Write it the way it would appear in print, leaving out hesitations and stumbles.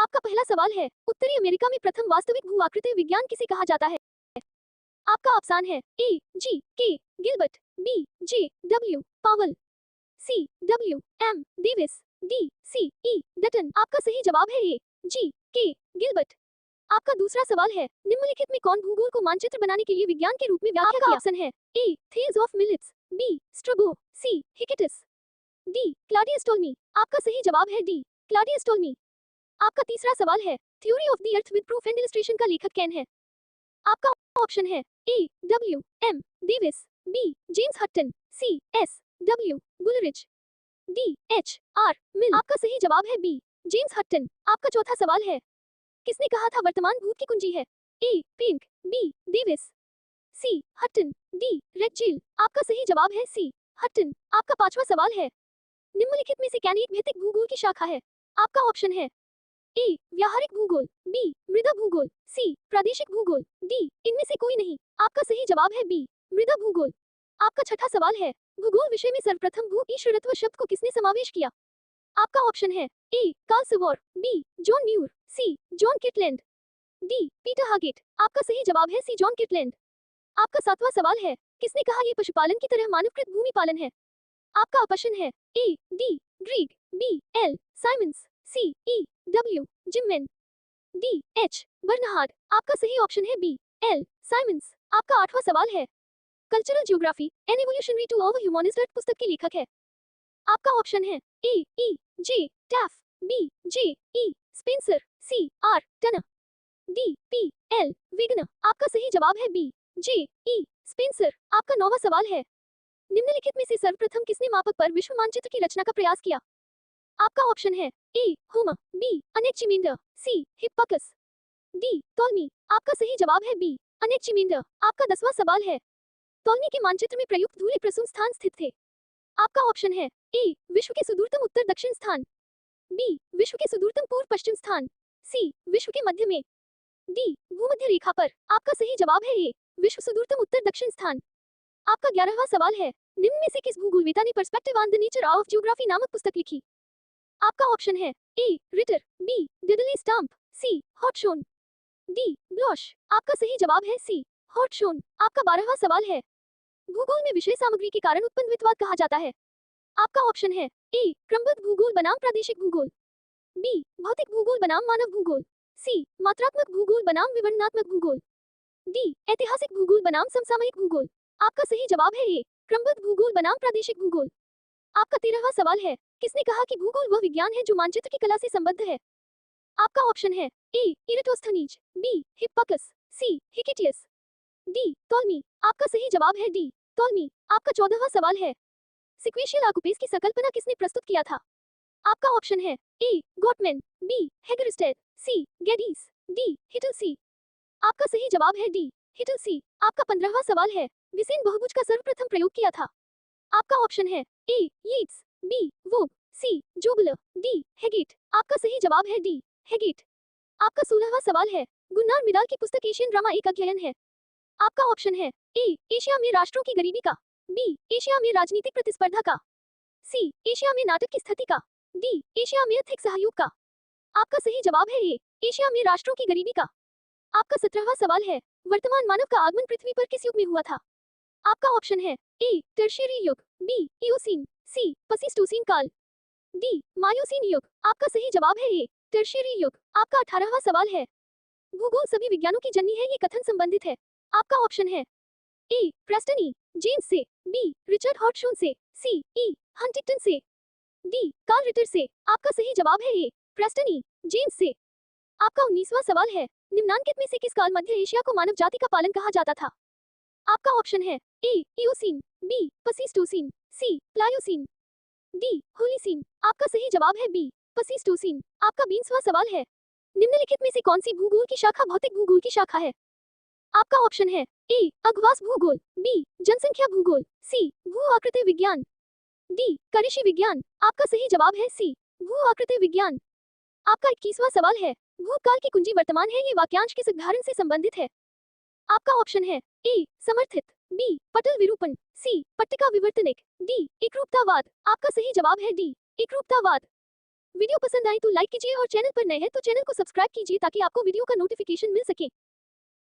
आपका पहला सवाल है, उत्तरी अमेरिका में प्रथम वास्तविक भू-आकृति विज्ञान किसे कहा जाता है? आपका ऑप्शन है ए जी के Gilbert, B J W Powell, C W M Davis, D C E Dutton. आपका सही जवाब है ए जी के गिलबर्ट। आपका दूसरा सवाल है, निम्नलिखित में कौन भूगोल को मानचित्र बनाने के लिए विज्ञान के रूप में व्याख्या किया? ऑप्शन है A Thales of Miletus, B Strabo, C Hicetas, D Claudius Ptolemy. आपका सही जवाब है डी क्लॉडियस टोल्मी। आपका तीसरा सवाल है, theory of the earth with proof and illustration का लेखक कौन है? आपका ऑप्शन है A W M Davis, B James Hutton, C S W बुलरिज, डी एच आर मिल। आपका सही जवाब है बी जेम्स हटन। आपका चौथा सवाल है, किसने कहा था वर्तमान भूत की कुंजी है? ए पिंक, बी डेविस, सी हटन, डी रेडजिल। आपका सही जवाब है सी हटन। आपका पांचवा सवाल है, निम्नलिखित में से कौन एक भौतिक भूगोल की शाखा है? आपका ऑप्शन है ए व्यावहारिक भूगोल, बी मृदा भूगोल, सी प्रादेशिक भूगोल, डी इनमें से कोई नहीं। आपका सही जवाब है बी मृदा भूगोल। आपका छठा सवाल है, भूगोल विषय में सर्वप्रथम भू ईश्वरत्व शब्द को किसने समावेश किया? आपका ऑप्शन है A Karl सवॉर, B John mur, C John किटलैंड, D Peter हागेट। आपका सही जवाब है सी जॉन किटलैंड। आपका सातवां सवाल है, किसने कहा यह पशुपालन की तरह मानवकृत भूमि पालन है? आपका ऑप्शन है A D Grigg, B L Symons, C E W Zimmermann, D H Bernhard. आपका सही ऑप्शन है बी एल साइमंस। आपका आठवां सवाल है, cultural geography an evolutionary to of humanist earth पुस्तक के लेखक है? आपका ऑप्शन है A E J Taaffe, B J E Spencer, C R Turner, D P L Wagner. आपका सही जवाब है बी जे ई स्पेंसर। आपका नौवां सवाल है, निम्नलिखित में से सर्वप्रथम किसने मापक पर विश्व मानचित्र की रचना का प्रयास किया? आपका ऑप्शन है ए होमर, बी अनेक्चिमेंडर, सी हिप्पाकस, डी टॉल्मी। आपका सही जवाब है बी अनेक्चिमेंडर। आपका 10वां सवाल है, टॉल्मी के मानचित्र में प्रयुक्त धूलि प्रसून स्थान स्थित थे? आपका ऑप्शन है ए विश्व के सुदूरतम उत्तर दक्षिण स्थान, बी विश्व के सुदूरतम पूर्व पश्चिम स्थान, सी विश्व के मध्य में, डी भूमध्य रेखा पर। आपका सही जवाब है ए विश्व सुदूरतम उत्तर दक्षिण स्थान। आपका 11वां सवाल है, निम्न में से किस भूगोलवेता ने perspective on the nature of geography नामक पुस्तक लिखी? आपका ऑप्शन है ए रिटर, बी डिडली स्टैम्प, सी हॉटशोन, डी ब्लॉश। आपका सही जवाब है सी हॉटशोन। आपका 12वां सवाल है, भूगोल में विषय सामग्री के कारण उत्पन्न द्वित्ववाद कहा जाता है? आपका ऑप्शन है ए क्रमबद्ध भूगोल बनाम प्रादेशिक भूगोल, बी भौतिक भूगोल बनाम मानव भूगोल, सी मात्रात्मक भूगोल बनाम विवरणात्मक भूगोल, डी ऐतिहासिक भूगोल बनाम समसामयिक भूगोल। आपका सही जवाब है ए क्रमबद्ध भूगोल बनाम प्रादेशिक भूगोल। आपका 13वां सवाल है, किसने कहा कि भूगोल वह विज्ञान है जो मानचित्र की कला से संबद्ध है? आपका ऑप्शन है ए इराटोस्थनीज, बी हिप्पाकस, सी हिकेटियस, डी टॉल्मी। आपका सही जवाब है डी टॉल्मी। आपका 14वां सवाल है, सिक्वेशियल आकुपेस की संकल्पना किसने प्रस्तुत किया था? आपका ऑप्शन है ए गॉटमैन, बी हेगरिस्टेड, सी गेडीस, डी हिटलसी। आपका सही जवाब है डी हिटलसी। आपका 15वां सवाल है, विसेन बहुभुज का सर्वप्रथम प्रयोग किया था? आपका ऑप्शन है ए यीट्स, बी वोग, सी जोबलर, डी हेगेट। आपका सही जवाब है डी हेगेट। आपका 16वां सवाल है, गुन्नार मिडाल की पुस्तक एशियन ड्रामा एक अध्ययन है? आपका ऑप्शन है ए एशिया में राष्ट्रों की गरीबी का, बी एशिया में राजनीतिक प्रतिस्पर्धा का, सी एशिया में नाटक की स्थिति का, डी एशिया में आर्थिक सहयोग का। आपका सही जवाब है ए एशिया में राष्ट्रों की गरीबी का। आपका 17वां सवाल है, वर्तमान मानव का आगमन पृथ्वी पर किस युग में हुआ था? आपका ऑप्शन है ए टर्शियरी युग, बी इओसीन, सी प्लीस्टोसीन काल, डी मायोसीन युग। आपका सही जवाब है ए टर्शियरी युग। आपका 18वां सवाल है, भूगोल सभी विज्ञानों की जननी है ये कथन संबंधित है? आपका ऑप्शन है ए प्रेस्टन ई जेम्स से, बी रिचर्ड हॉटशोन से, सी ई हंटिंगटन से, डी कार्ल रिटर से। आपका सही जवाब है ए प्रेस्टन ई जेम्स से। आपका 19वां सवाल है, निम्नांकित में से किस काल मध्य एशिया को मानव जाति का पालन कहा जाता था? आपका ऑप्शन है ए इओसीन, बी प्लीस्टोसीन, सी प्लायोसीन, डी होलीसीन। आपका सही जवाब है बी प्लीस्टोसीन। आपका 20वां सवाल है, निम्नलिखित में से कौन सी भूगोल की शाखा भौतिक भूगोल की शाखा है? आपका ऑप्शन है ए अगवास भूगोल, बी जनसंख्या भूगोल, सी भू आकृति विज्ञान, डी कृषि विज्ञान। आपका सही जवाब है सी भू आकृति विज्ञान। आपका 21वां सवाल है, भूतकाल की कुंजी वर्तमान है ये वाक्यांश किस उदाहरण से संबंधित है? आपका ऑप्शन है ए समर्थित, बी पटल विरूपण, सी पट्टिका विवर्तनिक, डी एकरूपतावाद। आपका सही जवाब है डी एकरूपतावाद। वीडियो पसंद आए तो लाइक कीजिए और चैनल पर नए हैं तो चैनल को सब्सक्राइब कीजिए ताकि आपको वीडियो का नोटिफिकेशन मिल सके।